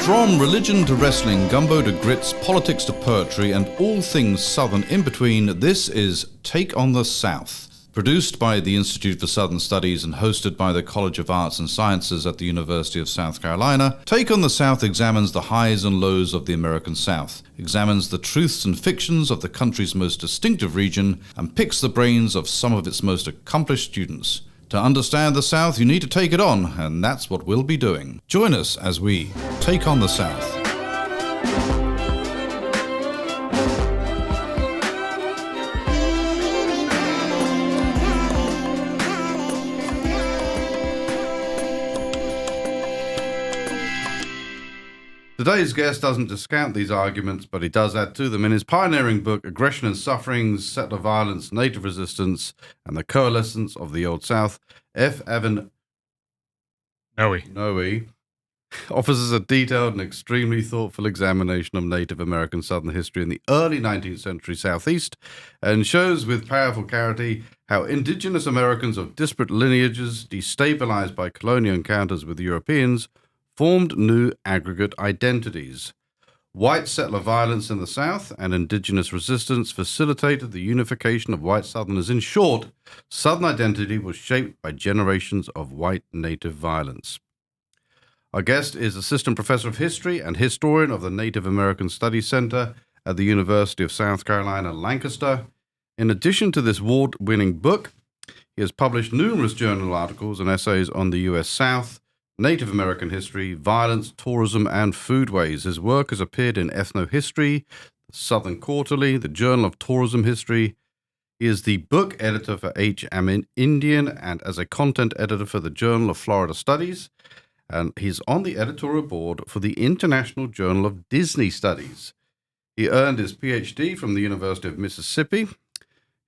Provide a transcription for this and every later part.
From religion to wrestling, gumbo to grits, politics to poetry, and all things Southern in between, this is Take on the South. Produced by the Institute for Southern Studies and hosted by the College of Arts and Sciences at the University of South Carolina, Take on the South examines the highs and lows of the American South, examines the truths and fictions of the country's most distinctive region, and picks the brains of some of its most accomplished students. To understand the South, you need to take it on, and that's what we'll be doing. Join us as we take on the South. Today's guest doesn't discount these arguments, but he does add to them in his pioneering book, Aggression and Sufferings, Settler Violence, Native Resistance, and the Coalescence of the Old South. F. Evan Nooe offers us a detailed and extremely thoughtful examination of Native American Southern history in the early 19th century Southeast, and shows with powerful clarity how indigenous Americans of disparate lineages, destabilized by colonial encounters with Europeans, formed new aggregate identities. White settler violence in the South and indigenous resistance facilitated the unification of white Southerners. In short, Southern identity was shaped by generations of white native violence. Our guest is Assistant Professor of History and Historian of the Native American Studies Center at the University of South Carolina, Lancaster. In addition to this award-winning book, he has published numerous journal articles and essays on the U.S. South, Native American history, violence, tourism, and foodways. His work has appeared in Ethnohistory, the Southern Quarterly, the Journal of Tourism History. He is the book editor for H.M. Indian and as a content editor for the Journal of Florida Studies. And he's on the editorial board for the International Journal of Disney Studies. He earned his Ph.D. from the University of Mississippi,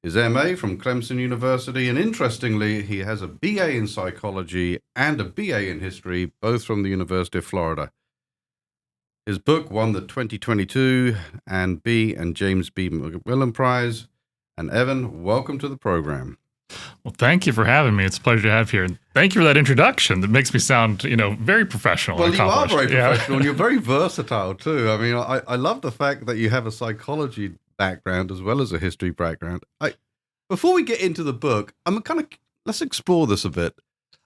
his MA from Clemson University, and interestingly, he has a BA in psychology and a BA in history, both from the University of Florida. His book won the 2022 Ann B. and James B. McMillan Prize. And Evan, welcome to the program. Well, thank you for having me. It's a pleasure to have here. Thank you for that introduction. That makes me sound, very professional. Well, you are very professional, and you're very versatile too. I mean, I love the fact that you have a psychology background as well as a history background. Before we get into the book, let's explore this a bit.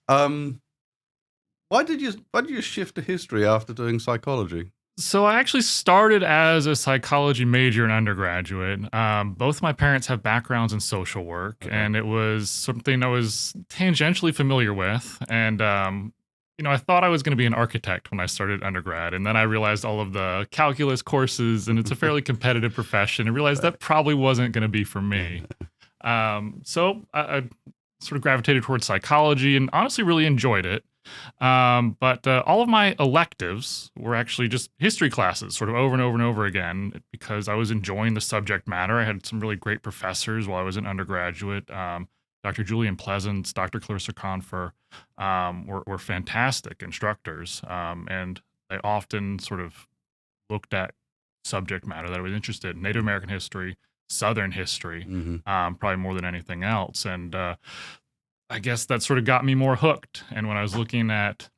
Why did you shift to history after doing psychology? So I actually started as a psychology major in undergraduate. Both my parents have backgrounds in social work, okay, and it was something I was tangentially familiar with. And I thought I was going to be an architect when I started undergrad, and then I realized all of the calculus courses, and it's a fairly competitive profession, and realized that probably wasn't going to be for me. So I sort of gravitated towards psychology and honestly really enjoyed it. But all of my electives were actually just history classes, sort of over and over and over again, because I was enjoying the subject matter. I had some really great professors while I was an undergraduate. Dr. Julian Pleasance, Dr. Clarissa Confer were fantastic instructors, and they often sort of looked at subject matter that I was interested in: Native American history, Southern history, probably more than anything else. And I guess that sort of got me more hooked. And when I was looking at,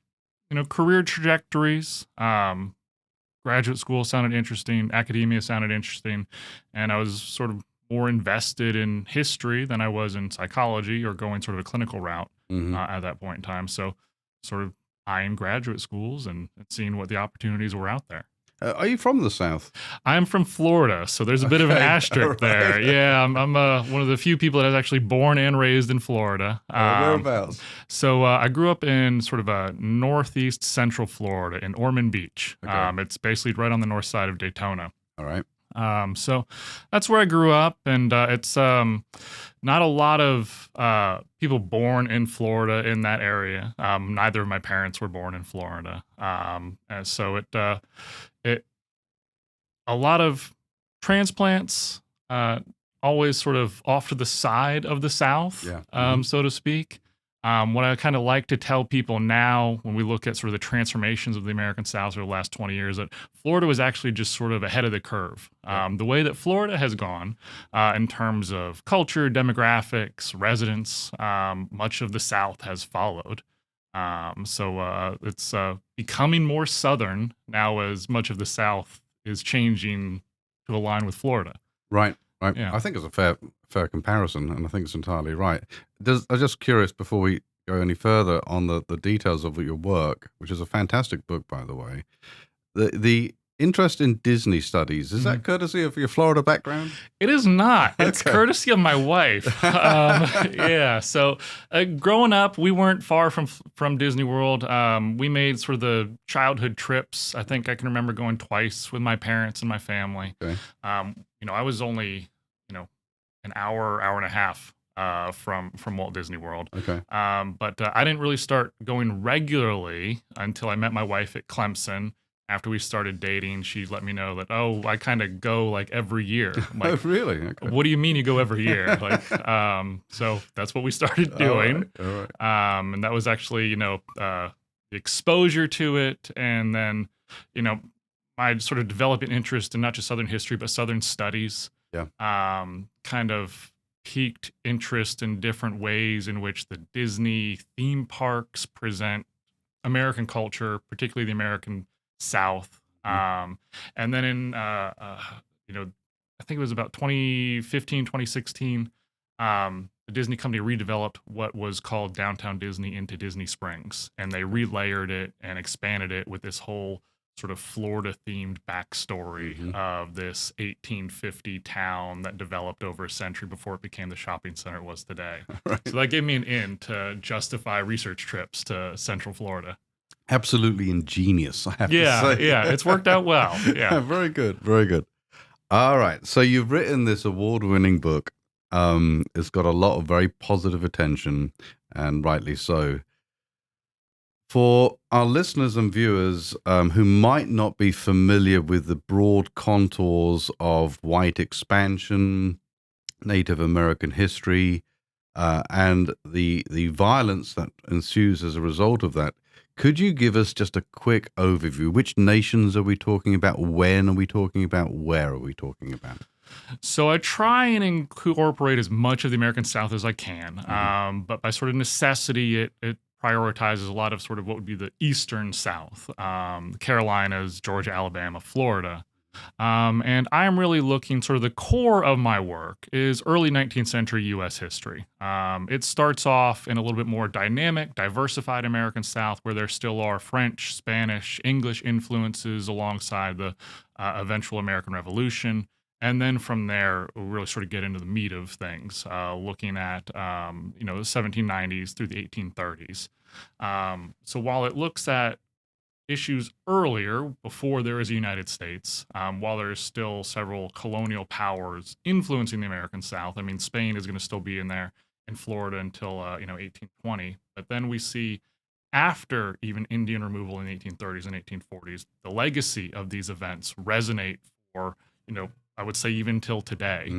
career trajectories, graduate school sounded interesting, academia sounded interesting, and I was sort of more invested in history than I was in psychology or going sort of a clinical route at that point in time. So sort of eyeing graduate schools and seeing what the opportunities were out there. Are you from the South? I'm from Florida, so there's a bit of an asterisk there. Yeah, I'm one of the few people that is actually born and raised in Florida. Whereabouts? So I grew up in sort of a northeast central Florida in Ormond Beach. Okay. It's basically right on the north side of Daytona. All right. So that's where I grew up, and it's not a lot of people born in Florida in that area. Neither of my parents were born in Florida, and so it a lot of transplants, always sort of off to the side of the South, so to speak. What I kind of like to tell people now when we look at sort of the transformations of the American South over the last 20 years, that Florida was actually just sort of ahead of the curve. The way that Florida has gone in terms of culture, demographics, residents, much of the South has followed. It's becoming more southern now as much of the South is changing to align with Florida. Right, right. Yeah. I think it's a fair comparison, and I think it's entirely right. I'm just curious before we go any further on the details of your work, which is a fantastic book, by the way. The interest in Disney studies, is that courtesy of your Florida background? It is not. It's Okay. courtesy of my wife. Yeah. So growing up, we weren't far from Disney World. We made sort of the childhood trips. I think I can remember going twice with my parents and my family. Okay. I was only, an hour and a half from Walt Disney World. Okay. But I didn't really start going regularly until I met my wife at Clemson. After we started dating, she let me know that, oh, I kind of go like every year. I'm Oh, like, really? Okay. what do you mean you go every year? Like, so that's what we started doing. All right. And that was actually, the exposure to it. And then, my sort of developing interest in not just Southern history, but Southern studies. Yeah. Kind of piqued interest in different ways in which the Disney theme parks present American culture, particularly the American South. And then I think it was about 2015, 2016, the Disney company redeveloped what was called Downtown Disney into Disney Springs, and they relayered it and expanded it with this whole sort of Florida themed backstory of this 1850 town that developed over a century before it became the shopping center it was today. Right. So that gave me an in to justify research trips to Central Florida. Absolutely ingenious, I have to say. Yeah, it's worked out well. Yeah. Very good, very good. All right, so you've written this award-winning book. It's got a lot of very positive attention, and rightly so. For our listeners and viewers who might not be familiar with the broad contours of white expansion, Native American history, and the violence that ensues as a result of that, could you give us just a quick overview? Which nations are we talking about? When are we talking about? Where are we talking about? So I try and incorporate as much of the American South as I can, but by sort of necessity, it prioritizes a lot of sort of what would be the Eastern South, the Carolinas, Georgia, Alabama, Florida. And I'm really looking, sort of the core of my work is early 19th century U.S. history. It starts off in a little bit more dynamic, diversified American South, where there still are French, Spanish, English influences alongside the eventual American Revolution. And then from there, we'll really sort of get into the meat of things, looking at, the 1790s through the 1830s. So while it looks at issues earlier, before there is a United States, while there's still several colonial powers influencing the American South. I mean, Spain is going to still be in there in Florida until 1820. But then we see, after even Indian removal in the 1830s and 1840s, the legacy of these events resonate for, I would say even till today.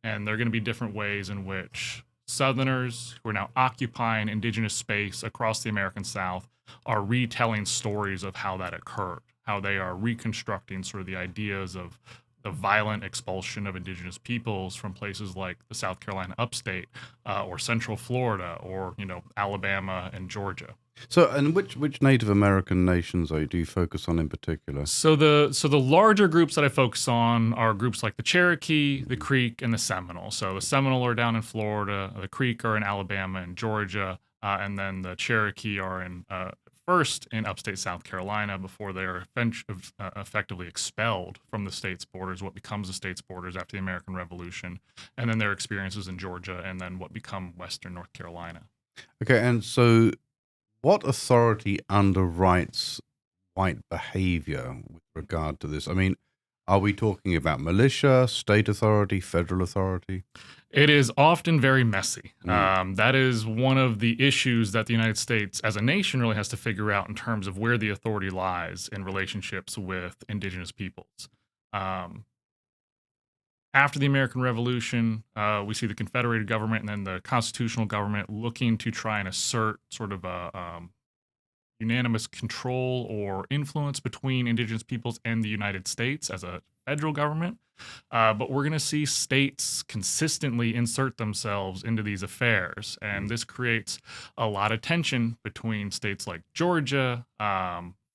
And there are going to be different ways in which Southerners who are now occupying indigenous space across the American South are retelling stories of how that occurred, how they are reconstructing sort of the ideas of the violent expulsion of indigenous peoples from places like the South Carolina upstate, or Central Florida, or Alabama and Georgia. So, and which Native American nations do you focus on in particular? So the larger groups that I focus on are groups like the Cherokee, the Creek, and the Seminole. So the Seminole are down in Florida, the Creek are in Alabama and Georgia, and then the Cherokee are in first in upstate South Carolina before they're effectively expelled from the state's borders, what becomes the state's borders after the American Revolution, and then their experiences in Georgia, and then what become Western North Carolina. Okay, and so what authority underwrites white behavior with regard to this? I mean, are we talking about militia, state authority, federal authority? It is often very messy. That is one of the issues that the United States as a nation really has to figure out in terms of where the authority lies in relationships with indigenous peoples. After the American Revolution, we see the Confederated government and then the constitutional government looking to try and assert sort of a unanimous control or influence between indigenous peoples and the United States as a federal government. But we're going to see states consistently insert themselves into these affairs. And this creates a lot of tension between states like Georgia,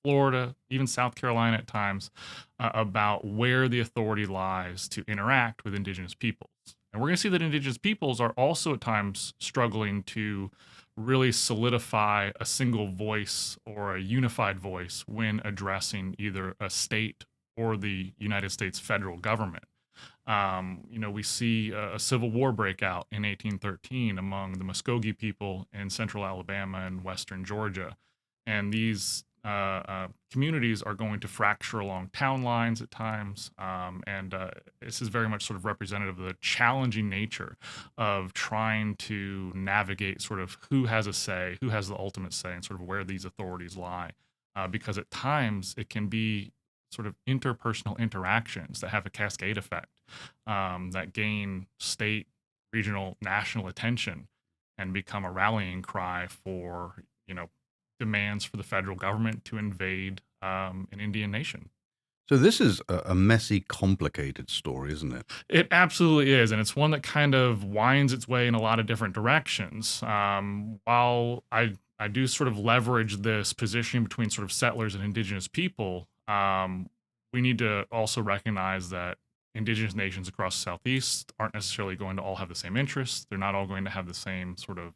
Florida, even South Carolina at times, about where the authority lies to interact with indigenous peoples. And we're going to see that indigenous peoples are also at times struggling to really solidify a single voice or a unified voice when addressing either a state or the United States federal government. We see a civil war break out in 1813 among the Muskogee people in central Alabama and western Georgia. And these communities are going to fracture along town lines at times. And this is very much sort of representative of the challenging nature of trying to navigate sort of who has a say, who has the ultimate say, and sort of where these authorities lie. Because at times it can be sort of interpersonal interactions that have a cascade effect that gain state, regional, national attention and become a rallying cry for, demands for the federal government to invade an Indian nation. So this is a messy, complicated story, isn't it? It absolutely is, and it's one that kind of winds its way in a lot of different directions. While I do sort of leverage this positioning between sort of settlers and indigenous people, we need to also recognize that indigenous nations across the Southeast aren't necessarily going to all have the same interests. They're not all going to have the same sort of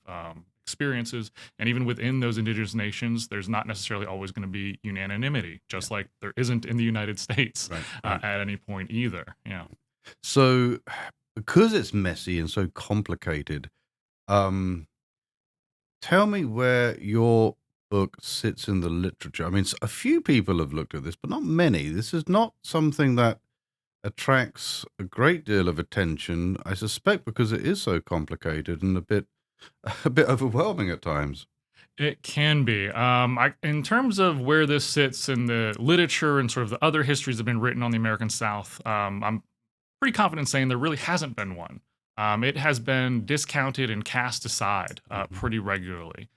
experiences. And even within those indigenous nations, there's not necessarily always going to be unanimity, just like there isn't in the United States at any point either. Yeah. So, because it's messy and so complicated, um, tell me where your book sits in the literature. I mean, a few people have looked at this, but not many. This is not something that attracts a great deal of attention, I suspect because it is so complicated and a bit a bit overwhelming at times. It can be. In terms of where this sits in the literature and sort of the other histories that have been written on the American South, I'm pretty confident saying there really hasn't been one. It has been discounted and cast aside pretty regularly.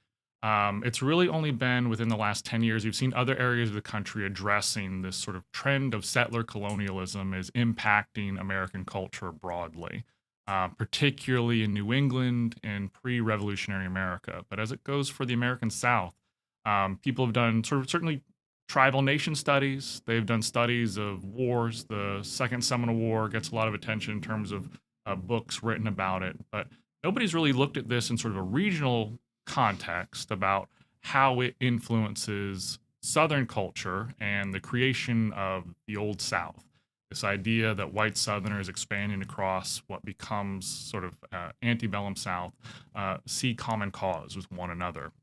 It's really only been within the last 10 years you've seen other areas of the country addressing this sort of trend of settler colonialism as impacting American culture broadly, particularly in New England and pre-revolutionary America. But as it goes for the American South, people have done sort of certainly tribal nation studies. They've done studies of wars. The Second Seminole War gets a lot of attention in terms of books written about it, but nobody's really looked at this in sort of a regional context about how it influences Southern culture and the creation of the Old South. This idea that white Southerners expanding across what becomes sort of antebellum South see common cause with one another.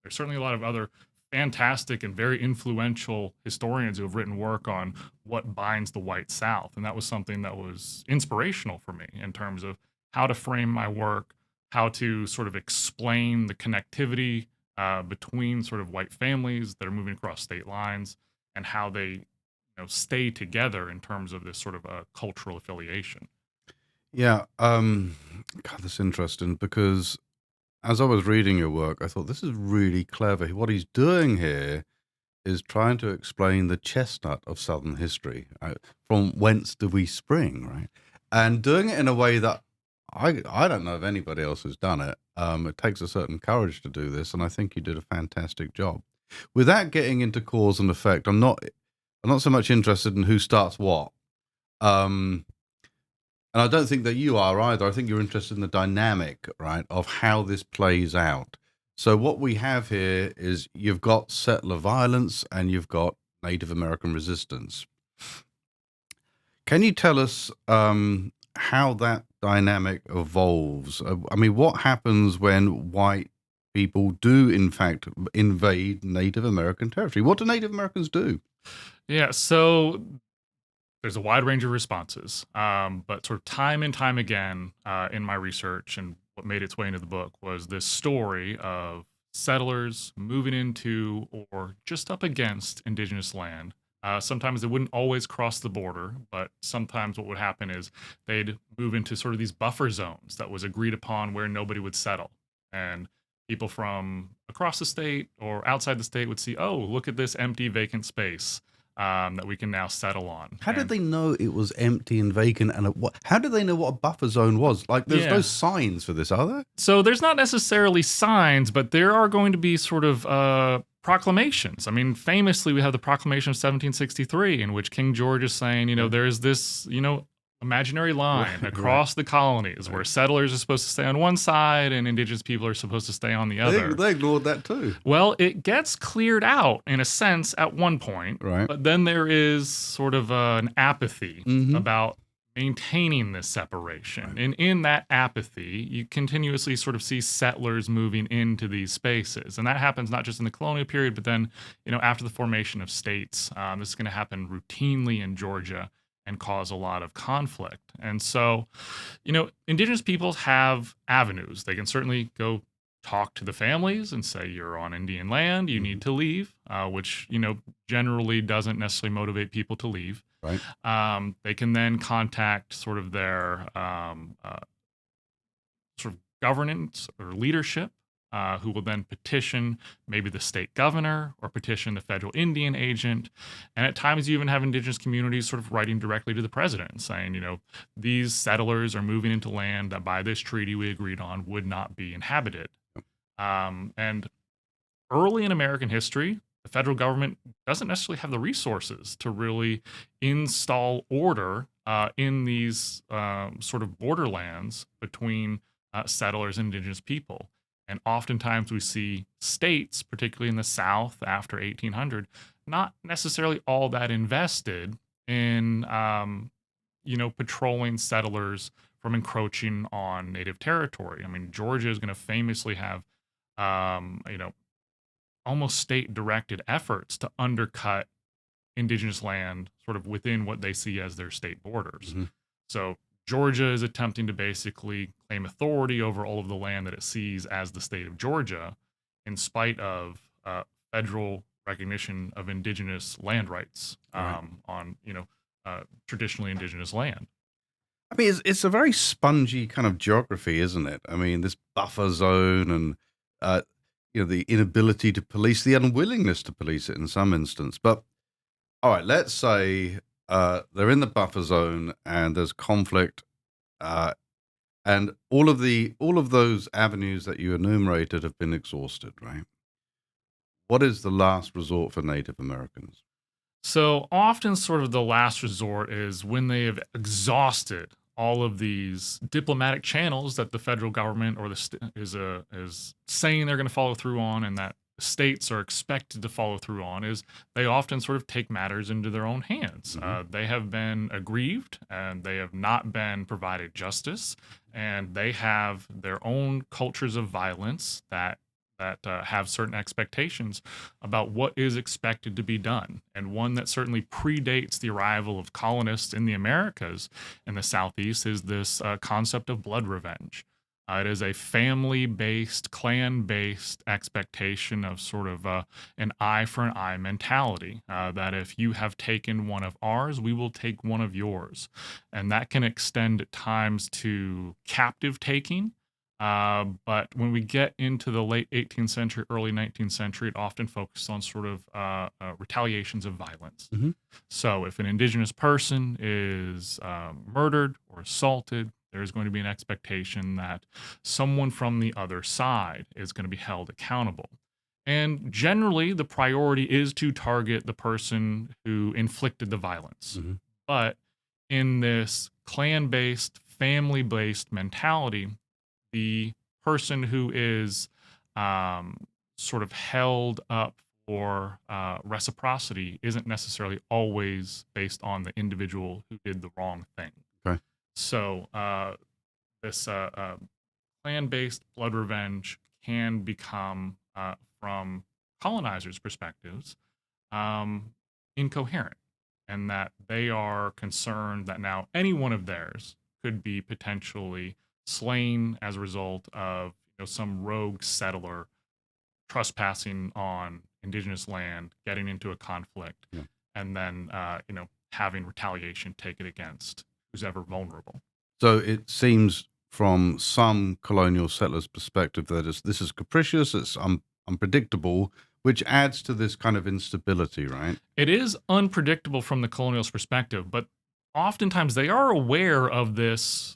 There's certainly a lot of other fantastic and very influential historians who have written work on what binds the white South. And that was something that was inspirational for me in terms of how to frame my work, how to sort of explain the connectivity between sort of white families that are moving across state lines and how they stay together in terms of this sort of a cultural affiliation. Yeah, God, that's interesting because as I was reading your work, I thought this is really clever. What he's doing here is trying to explain the chestnut of Southern history, from whence do we spring, right? And doing it in a way that I don't know if anybody else has done it. It takes a certain courage to do this, and I think you did a fantastic job. Without getting into cause and effect, I'm not so much interested in who starts what. Um, and I don't think that you are either. I think you're interested in the dynamic, right, of how this plays out. So what we have here is you've got settler violence and you've got Native American resistance. Can you tell us how that dynamic evolves? I mean, what happens when white people do, in fact, invade Native American territory? What do Native Americans do? Yeah, so there's a wide range of responses, but sort of time and time again in my research and what made its way into the book was this story of settlers moving into or just up against indigenous land. Sometimes they wouldn't always cross the border, but sometimes what would happen is they'd move into sort of these buffer zones that was agreed upon where nobody would settle. And people from across the state or outside the state would see, oh, look at this empty vacant space. that we can now settle on. How did And they know it was empty and vacant? And how did they know what a buffer zone was? Like, there's no yeah. signs for this, are there? So there's not necessarily signs, but there are going to be sort of proclamations. I mean, famously, we have the Proclamation of 1763, in which King George is saying, there's this, imaginary line Right, across the colonies where settlers are supposed to stay on one side and indigenous people are supposed to stay on the other. They ignored that too. Well, it gets cleared out in a sense at one point, Right. but then there is sort of an apathy about maintaining this separation. Right. And in that apathy, you continuously sort of see settlers moving into these spaces. And that happens not just in the colonial period, but then, after the formation of states. This is going to happen routinely in Georgia and cause a lot of conflict. And so, indigenous peoples have avenues. They can certainly go talk to the families and say, you're on Indian land, you need to leave, which, generally doesn't necessarily motivate people to leave. Right. They can then contact sort of their sort of governance or leadership, who will then petition maybe the state governor or petition the federal Indian agent. And at times, you even have indigenous communities sort of writing directly to the president and saying, these settlers are moving into land that by this treaty we agreed on would not be inhabited. And early in American history, the federal government doesn't necessarily have the resources to really install order in these sort of borderlands between settlers and indigenous people. And oftentimes we see states, particularly in the South after 1800, not necessarily all that invested in, patrolling settlers from encroaching on native territory. I mean, Georgia is going to famously have, almost state-directed efforts to undercut indigenous land sort of within what they see as their state borders. So Georgia is attempting to basically claim authority over all of the land that it sees as the state of Georgia, in spite of federal recognition of indigenous land rights on traditionally indigenous land. I mean, it's a very spongy kind of geography, isn't it? I mean, this buffer zone and the inability to police, the unwillingness to police it in some instance. But all right, let's say they're in the buffer zone and there's conflict, and all of those avenues that you enumerated have been exhausted, right? What is the last resort for Native Americans? So often, sort of the last resort is when they have exhausted all of these diplomatic channels that the federal government or is saying they're going to follow through on, and that states are expected to follow through on, is they often sort of take matters into their own hands. They have been aggrieved and they have not been provided justice, and they have their own cultures of violence that have certain expectations about what is expected to be done. And one that certainly predates the arrival of colonists in the Americas in the Southeast is this concept of blood revenge. It is a family-based, clan-based expectation of sort of an eye for an eye mentality, that if you have taken one of ours, we will take one of yours. And that can extend at times to captive taking. But when we get into the late 18th century, early 19th century, it often focuses on sort of retaliations of violence. So if an indigenous person is murdered or assaulted, there's going to be an expectation that someone from the other side is going to be held accountable. And generally, the priority is to target the person who inflicted the violence. But in this clan-based, family-based mentality, the person who is sort of held up for reciprocity isn't necessarily always based on the individual who did the wrong thing. Okay. So this clan-based blood revenge can become, from colonizers' perspectives, incoherent, and that they are concerned that now any one of theirs could be potentially slain as a result of some rogue settler trespassing on indigenous land, getting into a conflict, and then having retaliation taken against who's ever vulnerable. So it seems from some colonial settlers' perspective that this is capricious, it's unpredictable, which adds to this kind of instability, right? It is unpredictable from the colonial's perspective, but oftentimes they are aware of this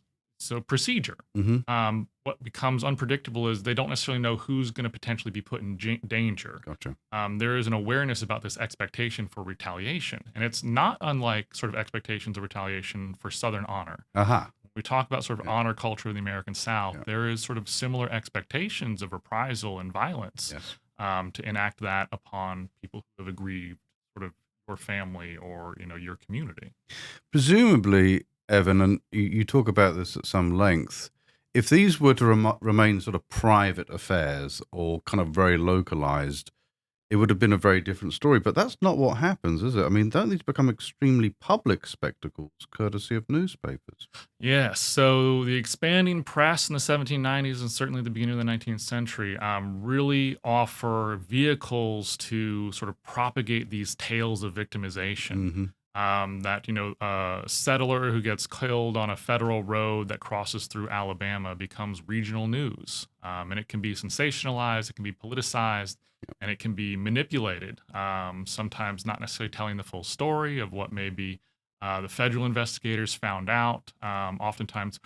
procedure. Hmm. What becomes unpredictable is they don't necessarily know who's going to potentially be put in danger. Gotcha. There is an awareness about this expectation for retaliation, and it's not unlike sort of expectations of retaliation for Southern honor. Aha. We talk about sort of Yeah. honor culture in the American South. Yeah. There is sort of similar expectations of reprisal and violence Yes. to enact that upon people who have aggrieved sort of your family or your community. Presumably, Evan, and you talk about this at some length, if these were to remain sort of private affairs or kind of very localized, it would have been a very different story. But that's not what happens, is it? I mean, don't these become extremely public spectacles, courtesy of newspapers? Yes. So the expanding press in the 1790s and certainly the beginning of the 19th century really offer vehicles to sort of propagate these tales of victimization. Hmm. That a settler who gets killed on a federal road that crosses through Alabama becomes regional news, and it can be sensationalized, it can be politicized, and it can be manipulated. Sometimes not necessarily telling the full story of what maybe the federal investigators found out. Oftentimes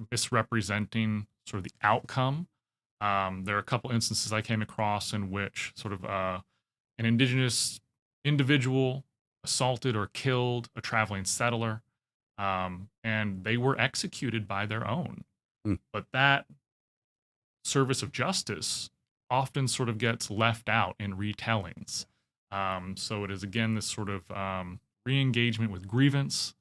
misrepresenting sort of the outcome. There are a couple instances I came across in which sort of an indigenous individual assaulted or killed a traveling settler, and they were executed by their own. Hmm. But that service of justice often sort of gets left out in retellings. So it is again this sort of re-engagement with grievance,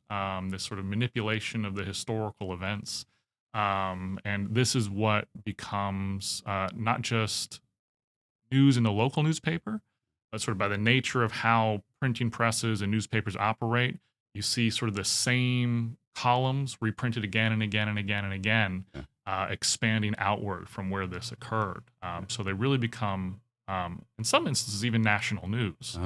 this sort of manipulation of the historical events, and this is what becomes not just news in the local newspaper, but sort of by the nature of how printing presses and newspapers operate, you see sort of the same columns reprinted again and again and again and again, expanding outward from where this occurred. So they really become, in some instances, even national news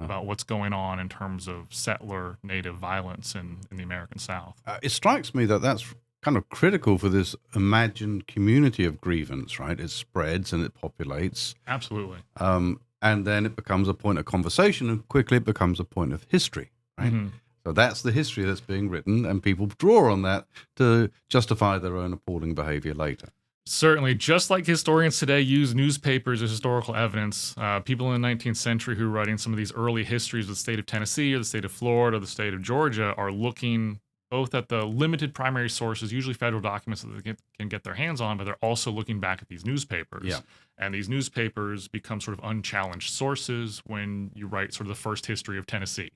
about what's going on in terms of settler native violence in the American South. It strikes me that that's kind of critical for this imagined community of grievance, right? It spreads and it populates. Absolutely. And then it becomes a point of conversation, and quickly it becomes a point of history, right? Mhm. So that's the history that's being written, and people draw on that to justify their own appalling behavior later. Certainly, just like historians today use newspapers as historical evidence, people in the 19th century who are writing some of these early histories of the state of Tennessee or the state of Florida or the state of Georgia are looking both at the limited primary sources, usually federal documents that they can get their hands on, but they're also looking back at these newspapers. Yeah. And these newspapers become sort of unchallenged sources when you write sort of the first history of Tennessee.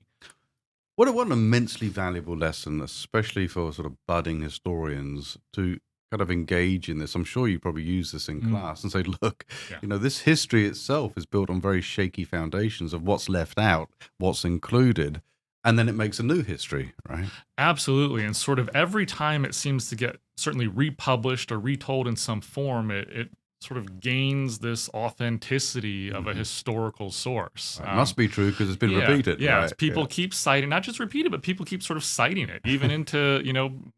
What an immensely valuable lesson, especially for sort of budding historians, to kind of engage in this. I'm sure you probably use this in class and say, look, this history itself is built on very shaky foundations of what's left out, what's included, and then it makes a new history, right? Absolutely. And sort of every time it seems to get certainly republished or retold in some form, it sort of gains this authenticity of a historical source. It must be true because it's been repeated. Yeah, right? people keep citing, not just repeated, but people keep sort of citing it, even into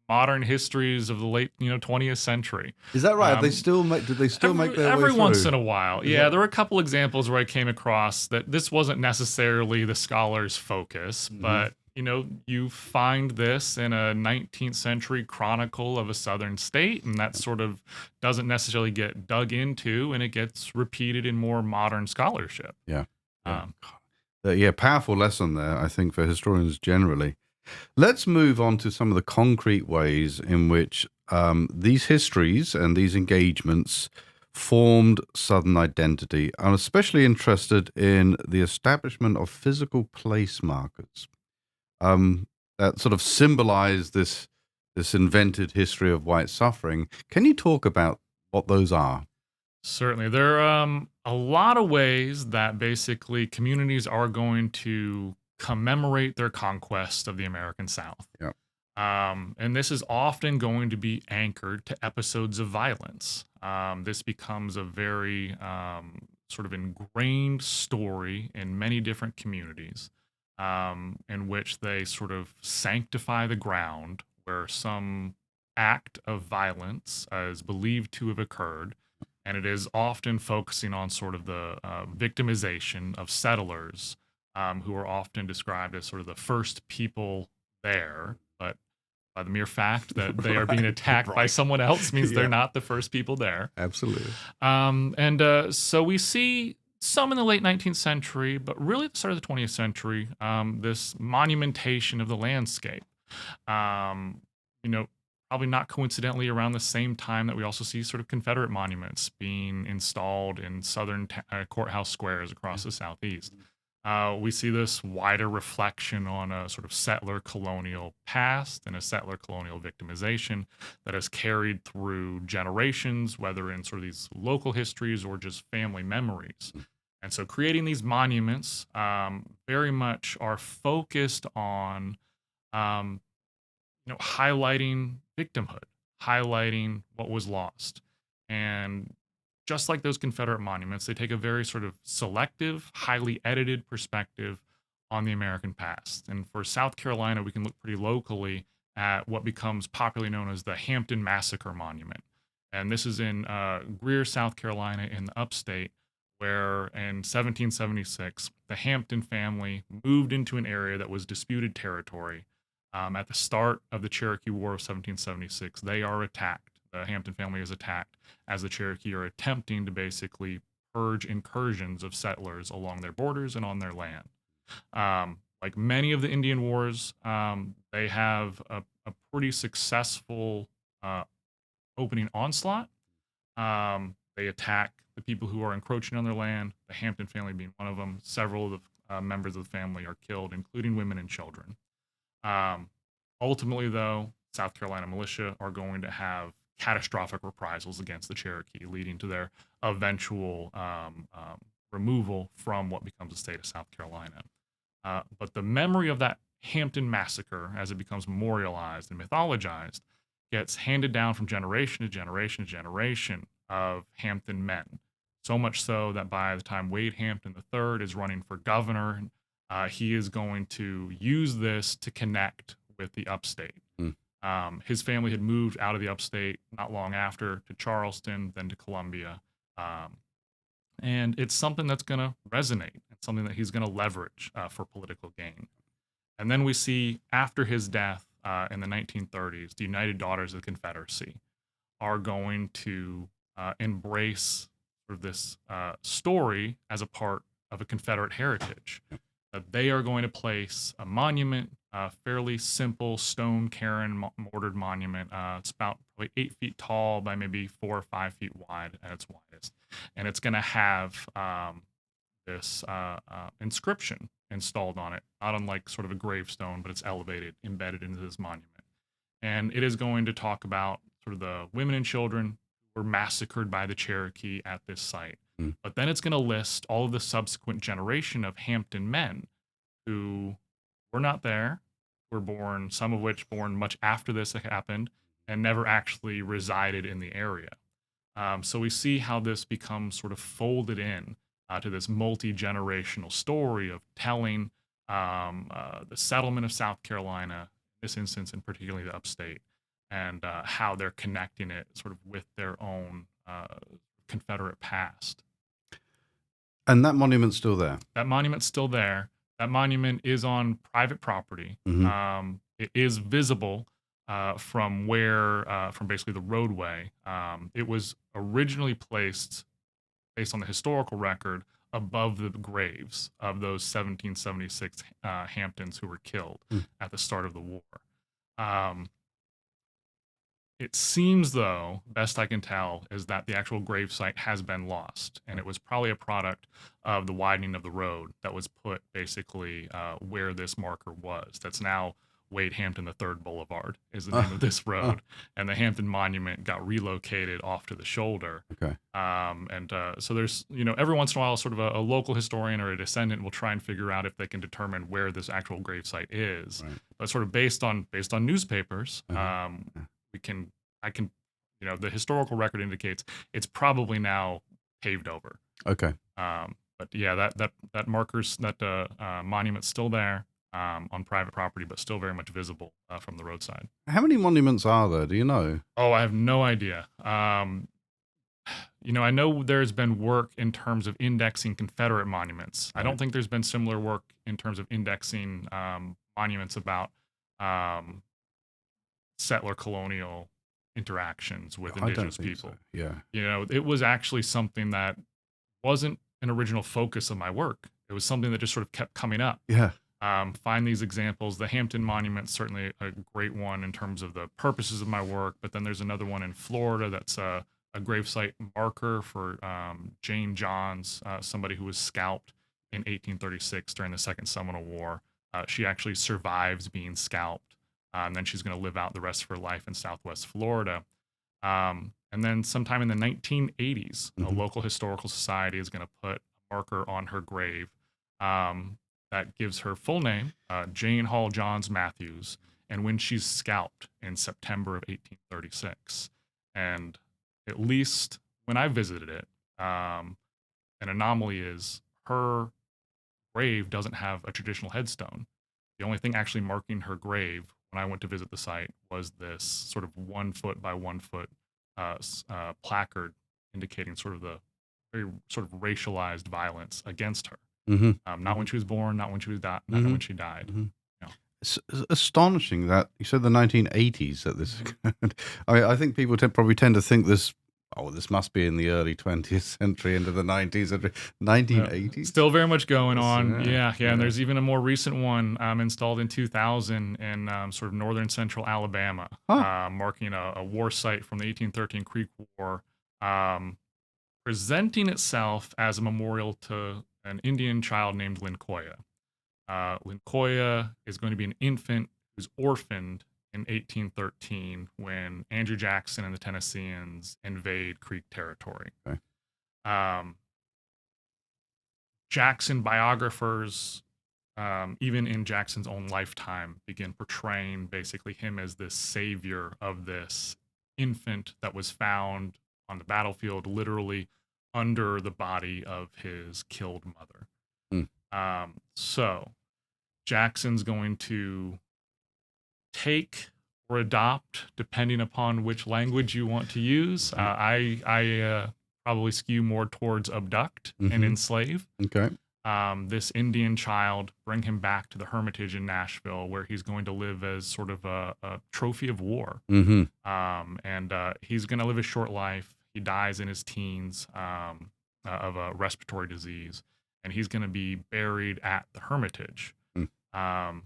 modern histories of the late 20th century. Is that right? Do they still make their way every through? once in a while? Yeah, there were a couple examples where I came across that this wasn't necessarily the scholar's focus, but you find this in a 19th century chronicle of a southern state, and that sort of doesn't necessarily get dug into, and it gets repeated in more modern scholarship. Yeah. Powerful lesson there, I think, for historians generally. Let's move on to some of the concrete ways in which these histories and these engagements formed Southern identity. I'm especially interested in the establishment of physical place markers that sort of symbolize this invented history of white suffering. Can you talk about what those are? Certainly. There are a lot of ways that basically communities are going to commemorate their conquest of the American South. Yeah. And this is often going to be anchored to episodes of violence. This becomes a very sort of ingrained story in many different communities, in which they sort of sanctify the ground where some act of violence is believed to have occurred. and it is often focusing on sort of the victimization of settlers who are often described as sort of the first people there, but by the mere fact that they are being Right, attacked by right. someone else means they're Yeah, not the first people there. absolutely. So we see some in the late 19th century, but really at the start of the 20th century, this monumentation of the landscape. Um, you know, Probably not coincidentally around the same time that we also see sort of Confederate monuments being installed in southern courthouse squares across the Southeast. We see this wider reflection on a sort of settler colonial past and a settler colonial victimization that has carried through generations, whether in sort of these local histories or just family memories. And so creating these monuments very much are focused on um, highlighting victimhood, highlighting what was lost. And just like those Confederate monuments, they take a very sort of selective, highly edited perspective on the American past. And for South Carolina, we can look pretty locally at what becomes popularly known as the Hampton Massacre Monument. And this is in Greer, South Carolina, in the upstate, where in 1776, the Hampton family moved into an area that was disputed territory. At the start of the Cherokee War of 1776, they are attacked. The Hampton family is attacked as the Cherokee are attempting to basically purge incursions of settlers along their borders and on their land. Like many of the Indian wars, they have a pretty successful opening onslaught. They attack the people who are encroaching on their land, the Hampton family being one of them. Several of the members of the family are killed, including women and children. Um, Ultimately, though, South Carolina militia are going to have catastrophic reprisals against the Cherokee, leading to their eventual removal from what becomes the state of South Carolina. But the memory of that Hampton massacre, as it becomes memorialized and mythologized, gets handed down from generation to generation to generation of Hampton men. So much so that by the time Wade Hampton III is running for governor, he is going to use this to connect with the upstate. His family had moved out of the upstate not long after to Charleston, then to Columbia. And it's something that's going to resonate. It's something that he's going to leverage for political gain. And then we see after his death in the 1930s, the United Daughters of the Confederacy are going to embrace sort of this story as a part of a Confederate heritage. That they are going to place a monument, a fairly simple stone cairn mortared monument. It's about probably 8 feet tall by maybe 4 or 5 feet wide at its widest. And it's going to have this inscription installed on it, not unlike sort of a gravestone, but it's elevated, embedded into this monument. And it is going to talk about sort of the women and children who were massacred by the Cherokee at this site. But then it's going to list all of the subsequent generation of Hampton men who were not there, were born, some of which born much after this happened, and never actually resided in the area. So we see how this becomes sort of folded in to this multi-generational story of telling the settlement of South Carolina, in this instance, and particularly the upstate, and how they're connecting it sort of with their own Confederate past. And that monument's still there. That monument's still there. That monument is on private property. It is visible from basically the roadway. It was originally placed, based on the historical record, above the graves of those 1776 Hamptons who were killed at the start of the war. It seems, though, best I can tell, is that the actual gravesite has been lost, and it was probably a product of the widening of the road that was put basically where this marker was. That's now Wade Hampton III Boulevard is the name of this road, and the Hampton Monument got relocated off to the shoulder. Okay. So there's, every once in a while, sort of a local historian or a descendant will try and figure out if they can determine where this actual gravesite is. Right. But sort of based on newspapers, the historical record indicates it's probably now paved over. Okay. But yeah, that monument's still there on private property, but still very much visible from the roadside. How many monuments are there? Do you know? Oh, I have no idea. I know there's been work in terms of indexing Confederate monuments. I Right. don't think there's been similar work in terms of indexing monuments about um, settler colonial interactions with I don't indigenous think so. people. Yeah. It was actually something that wasn't an original focus of my work. It was something that just sort of kept coming up. Yeah. Find these examples. The Hampton Monument certainly a great one in terms of the purposes of my work, but then there's another one in Florida that's a gravesite marker for Jane Johns, somebody who was scalped in 1836 during the Second Seminole War. She actually survives being scalped, and then she's going to live out the rest of her life in Southwest Florida. And then sometime in the 1980s, a Hmm. local historical society is going to put a marker on her grave um, that gives her full name, Jane Hall Johns Matthews, and when she's scalped in September of 1836. And at least when I visited it, an anomaly is her grave doesn't have a traditional headstone. The only thing actually marking her grave when I went to visit the site was this sort of 1 foot by 1 foot placard indicating sort of the very sort of racialized violence against her. Hmm. Not when Hmm. she was born, not when she was not Hmm. when she died. Hmm. You know. It's astonishing that you said the 1980s that this occurred. I think people probably tend to think this. Oh, this must be in the early 20th century, into the 19th century. Yeah, 1980s. still very much going on. Yeah, Yeah, yeah. And yeah. there's even a more recent one installed in 2000 in sort of northern central Alabama, Huh. marking a war site from the 1813 Creek War, um, presenting itself as a memorial to an Indian child named Lincoya. Lincoya is going to be an infant who's orphaned in 1813 when Andrew Jackson and the Tennesseans invade Creek territory. Okay. Um, Jackson biographers, even in Jackson's own lifetime, begin portraying basically him as this savior of this infant that was found on the battlefield, literally under the body of his killed mother. Hmm. So Jackson's going to take or adopt, depending upon which language you want to use. Right. I probably skew more towards abduct and Hmm. enslave Okay. this Indian child, bring him back to the Hermitage in Nashville, where he's going to live as sort of a trophy of war. Hmm. And he's going to live a short life. He dies in his teens of a respiratory disease, and he's going to be buried at the Hermitage. Mm. Um,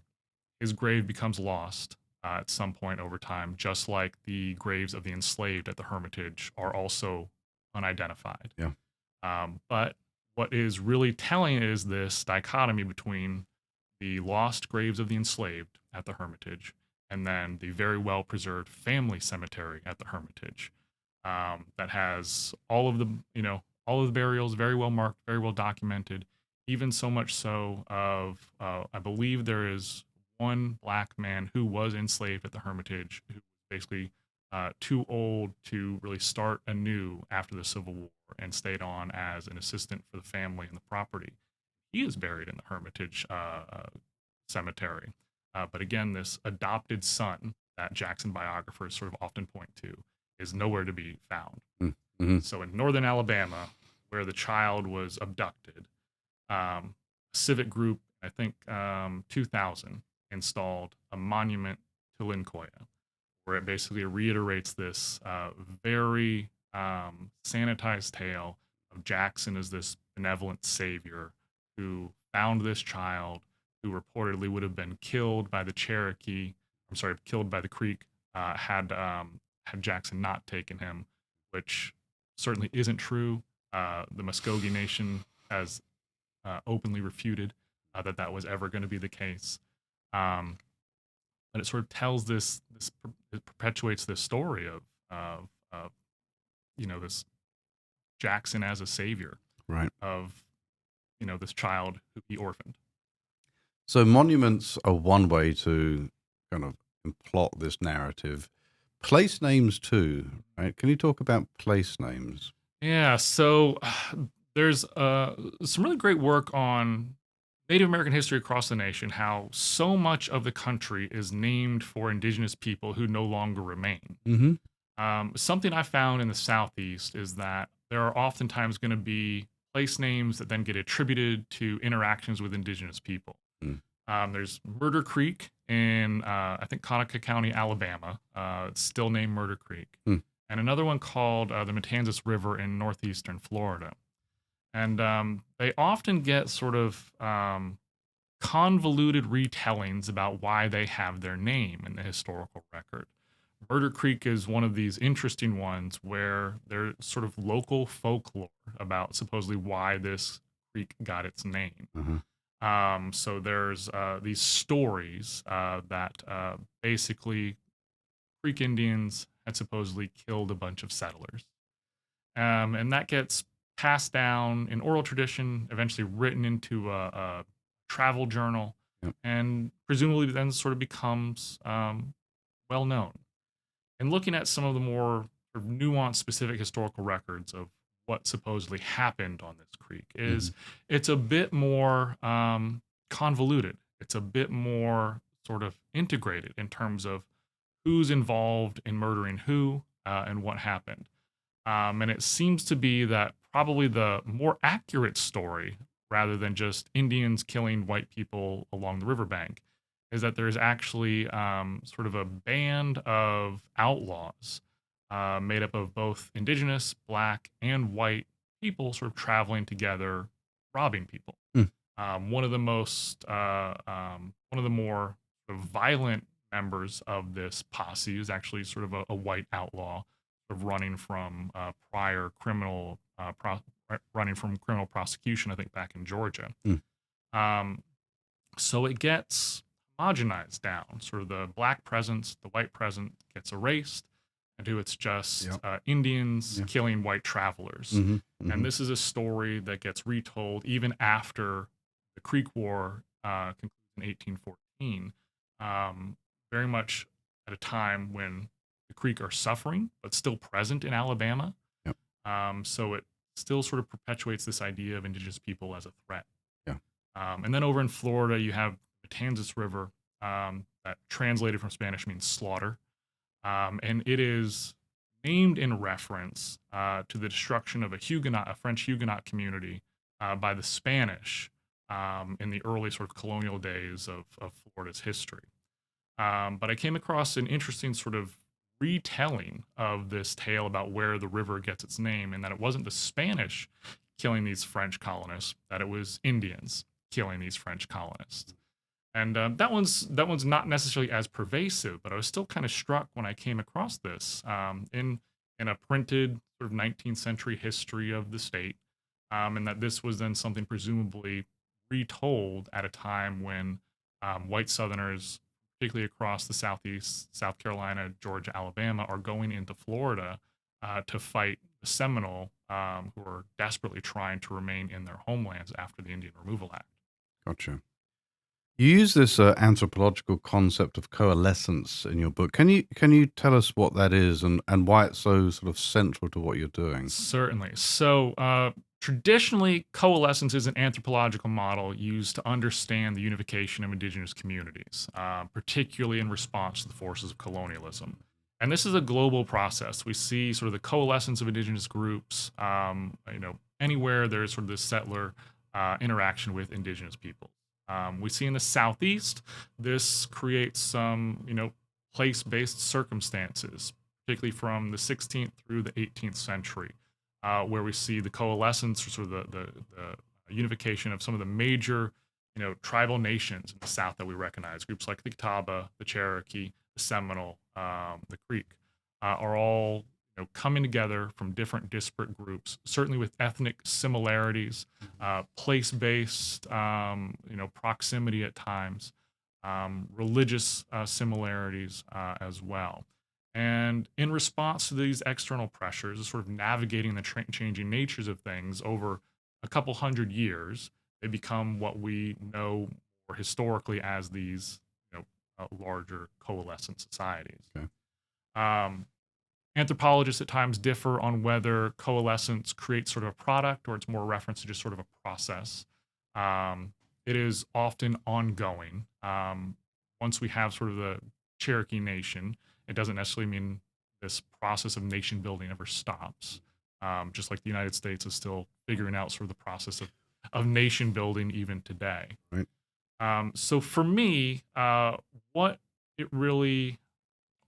his grave becomes lost at some point over time, just like the graves of the enslaved at the Hermitage are also unidentified. Yeah. But what is really telling is this dichotomy between the lost graves of the enslaved at the Hermitage and then the very well preserved family cemetery at the Hermitage that has all of the burials very well marked, very well documented. Even so much so of I believe there is one black man who was enslaved at the Hermitage who was basically too old to really start anew after the Civil War and stayed on as an assistant for the family and the property. He is buried in the Hermitage cemetery. But again, this adopted son that Jackson biographers sort of often point to is nowhere to be found. Mm-hmm. So in northern Alabama, where the child was abducted, a civic group, I think 2000, installed a monument to Lincoya, where it basically reiterates this very sanitized tale of Jackson as this benevolent savior who found this child who reportedly would have been killed by the Cherokee. I'm sorry, killed by the Creek had Jackson not taken him, which certainly isn't true. The Muskogee Nation has openly refuted that was ever going to be the case. Um, but it sort of tells it perpetuates this story of this Jackson as a savior Right. of this child who he orphaned. So monuments are one way to kind of plot this narrative. Place names too, right? Can you talk about place names? Yeah, so there's some really great work on Native American history across the nation, how so much of the country is named for indigenous people who no longer remain. Mm-hmm. Something I found in the Southeast is that there are oftentimes going to be place names that then get attributed to interactions with indigenous people. Mm. There's Murder Creek in, I think, Conecuh County, Alabama. It's still named Murder Creek. Mm. And another one called the Matanzas River in northeastern Florida. And they often get sort of convoluted retellings about why they have their name in the historical record. Murder Creek is one of these interesting ones where there's sort of local folklore about supposedly why this creek got its name. Uh-huh. So there's these stories that basically Creek Indians had supposedly killed a bunch of settlers. And that gets passed down in oral tradition, eventually written into a travel journal, Yep. and presumably then sort of becomes well known. And looking at some of the more sort of nuanced, specific historical records of what supposedly happened on this creek is it's a bit more convoluted. It's a bit more sort of integrated in terms of who's involved in murdering who and what happened. And it seems to be that probably the more accurate story, rather than just Indians killing white people along the riverbank, is that there's actually sort of a band of outlaws made up of both indigenous, black, and white people sort of traveling together, robbing people. Mm. One of the most, one of the more sort of violent members of this posse is actually sort of a white outlaw, sort of running from prior criminal, running from criminal prosecution, I think back in Georgia. Mm. So it gets homogenized down. Sort of the black presence, the white presence gets erased, and who it's just Yep. Indians Yeah. killing white travelers. And this is a story that gets retold even after the Creek War concludes in 1814, very much at a time when the Creek are suffering, but still present in Alabama. Yep. So it still sort of perpetuates this idea of indigenous people as a threat. Yeah. And then over in Florida, you have the Matanzas River, that translated from Spanish means slaughter. And it is named in reference to the destruction of a French Huguenot community by the Spanish in the early sort of colonial days of Florida's history. But I came across an interesting sort of retelling of this tale about where the river gets its name, and that it wasn't the Spanish killing these French colonists, that it was Indians killing these French colonists. And that one's not necessarily as pervasive, but I was still kind of struck when I came across this in a printed sort of 19th century history of the state, and that this was then something presumably retold at a time when white Southerners, particularly across the Southeast, South Carolina, Georgia, Alabama, are going into Florida to fight the Seminole, who are desperately trying to remain in their homelands after the Indian Removal Act. Gotcha. You use this anthropological concept of coalescence in your book. Can you tell us what that is and why it's so sort of central to what you're doing? Certainly. So, traditionally, coalescence is an anthropological model used to understand the unification of indigenous communities, particularly in response to the forces of colonialism. And this is a global process. We see sort of the coalescence of indigenous groups, anywhere there's sort of this settler interaction with indigenous people. We see in the Southeast, this creates some, place-based circumstances, particularly from the 16th through the 18th century, where we see the coalescence or sort of the unification of some of the major, tribal nations in the South that we recognize. Groups like the Catawba, the Cherokee, the Seminole, the Creek, are all coming together from different disparate groups, certainly with ethnic similarities, place-based, proximity at times, religious similarities as well. And in response to these external pressures, sort of navigating the changing natures of things over a couple hundred years, they become what we know more historically as these, larger coalescent societies. Okay. Anthropologists at times differ on whether coalescence creates sort of a product or it's more a reference to just sort of a process. It is often ongoing. Once we have sort of the Cherokee Nation, it doesn't necessarily mean this process of nation building ever stops. just like the United States is still figuring out sort of the process of nation building even today. Right. So for me, what it really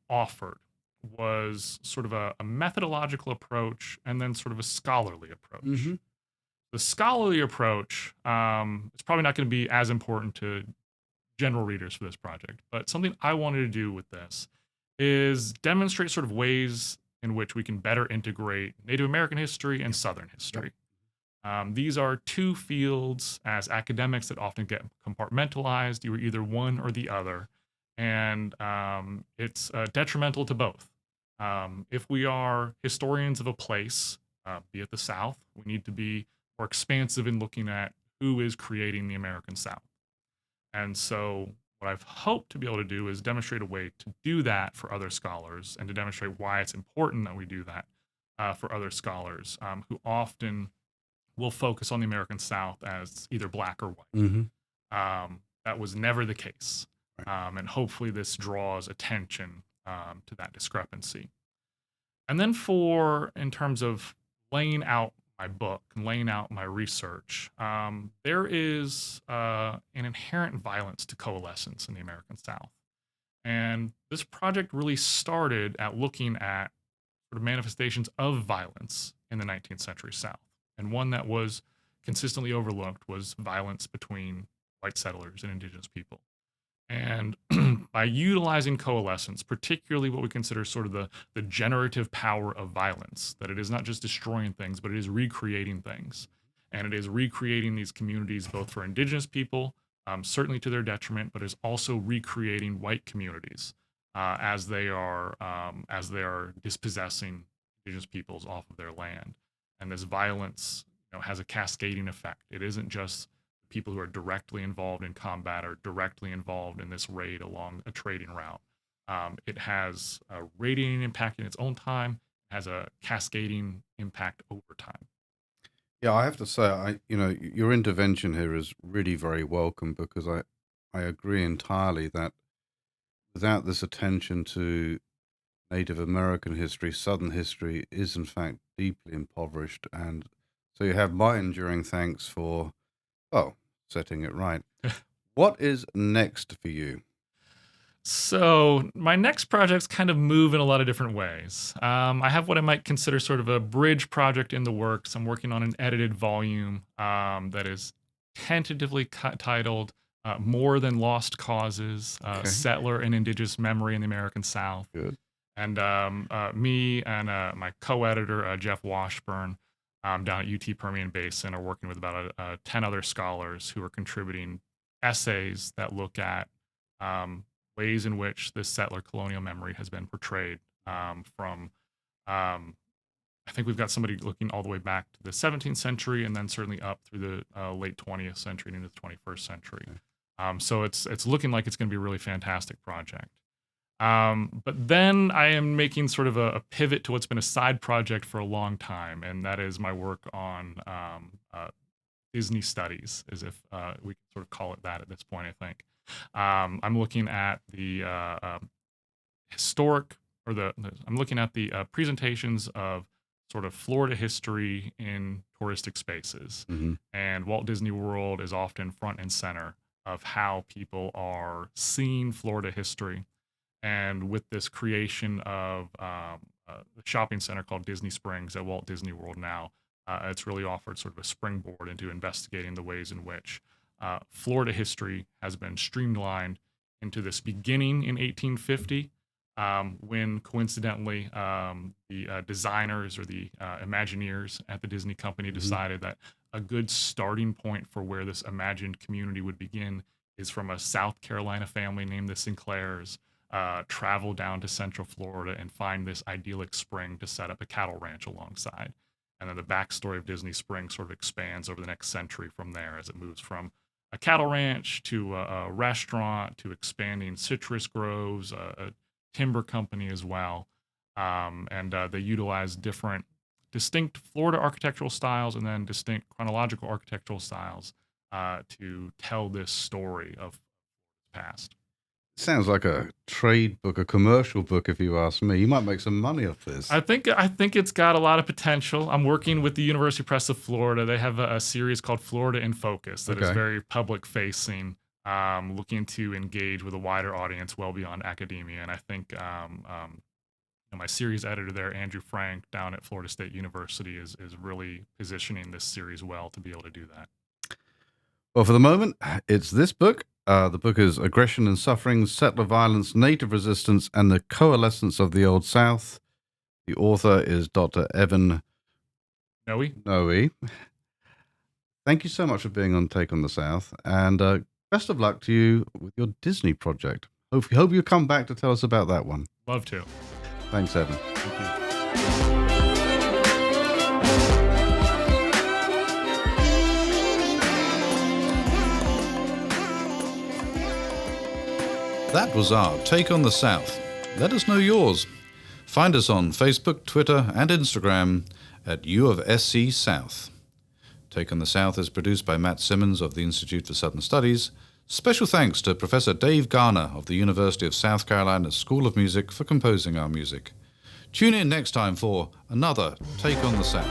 offered was sort of a methodological approach and then sort of a scholarly approach. Mm-hmm. The scholarly approach is probably not going to be as important to general readers for this project, but something I wanted to do with this is demonstrate sort of ways in which we can better integrate Native American history and Southern history. These are two fields as academics that often get compartmentalized. You are either one or the other, and it's detrimental to both. If we are historians of a place, be it the South, we need to be more expansive in looking at who is creating the American South. And so, what I've hoped to be able to do is demonstrate a way to do that for other scholars and to demonstrate why it's important that we do that for other scholars who often will focus on the American South as either black or white. Mm-hmm. That was never the case. And hopefully, this draws attention to that discrepancy. And then, in terms of laying out my book and laying out my research, there is an inherent violence to coalescence in the American South. And this project really started at looking at sort of manifestations of violence in the 19th century South. And one that was consistently overlooked was violence between white settlers and indigenous people. And by utilizing coalescence, particularly what we consider sort of the generative power of violence, that it is not just destroying things, but it is recreating things. And it is recreating these communities both for indigenous people, certainly to their detriment, but is also recreating white communities as they are dispossessing indigenous peoples off of their land. And this violence, has a cascading effect. It isn't just people who are directly involved in combat or directly involved in this raid along a trading route. It has a radiating impact in its own time, has a cascading impact over time. Yeah, I have to say, your intervention here is really very welcome because I agree entirely that without this attention to Native American history, Southern history is in fact deeply impoverished. And so you have my enduring thanks for, setting it right. What is next for you? So my next projects kind of move in a lot of different ways. I have what I might consider sort of a bridge project in the works. I'm working on an edited volume that is tentatively titled "More Than Lost Causes: Okay. Settler and Indigenous Memory in the American South." Good. And me and my co-editor Jeff Washburn down at UT Permian Basin are working with about 10 other scholars who are contributing essays that look at ways in which this settler colonial memory has been portrayed from I think we've got somebody looking all the way back to the 17th century and then certainly up through the late 20th century and into the 21st century. So it's looking like it's going to be a really fantastic project. But then I am making sort of a pivot to what's been a side project for a long time, and that is my work on Disney studies, as if we can sort of call it that at this point, I think. I'm looking at the historic, I'm looking at the presentations of sort of Florida history in touristic spaces. Mm-hmm. And Walt Disney World is often front and center of how people are seeing Florida history. And with this creation of a shopping center called Disney Springs at Walt Disney World now, it's really offered sort of a springboard into investigating the ways in which Florida history has been streamlined into this beginning in 1850, when coincidentally the designers or the Imagineers at the Disney Company decided that a good starting point for where this imagined community would begin is from a South Carolina family named the Sinclairs. Travel down to Central Florida and find this idyllic spring to set up a cattle ranch alongside. And then the backstory of Disney Springs sort of expands over the next century from there as it moves from a cattle ranch to a restaurant to expanding citrus groves, a timber company as well. And they utilize distinct Florida architectural styles and then distinct chronological architectural styles to tell this story of the past. Sounds like a trade book, a commercial book, if you ask me. You might make some money off this. I think it's got a lot of potential. I'm working with the University Press of Florida. They have a series called Florida in Focus that is Okay. very public facing, looking to engage with a wider audience well beyond academia. And I think my series editor there, Andrew Frank, down at Florida State University, is really positioning this series well to be able to do that. Well, for the moment, it's this book. The book is Aggression and Suffering, Settler Violence, Native Resistance, and the Coalescence of the Old South. The author is Dr. Evan Nooe. Thank you so much for being on Take on the South, and best of luck to you with your Disney project. Hope you come back to tell us about that one. Love to. Thanks, Evan. Thank you. That was our Take on the South. Let us know yours. Find us on Facebook, Twitter, and Instagram at U of SC South. Take on the South is produced by Matt Simmons of the Institute for Southern Studies. Special thanks to Professor Dave Garner of the University of South Carolina School of Music for composing our music. Tune in next time for another Take on the South.